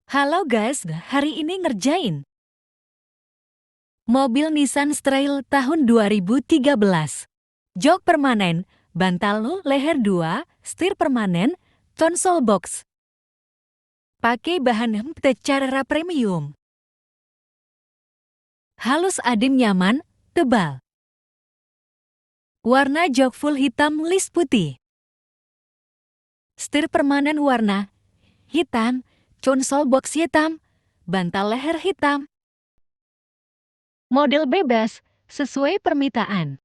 Halo guys, hari ini ngerjain mobil Nissan Trail tahun 2013. Jok permanen, bantal leher 2, setir permanen, konsol box. Pakai bahan secara premium. Halus adem nyaman, tebal. Warna jok full hitam list putih. Setir permanen warna hitam, konsol box hitam, bantal leher hitam. Model bebas, sesuai permintaan.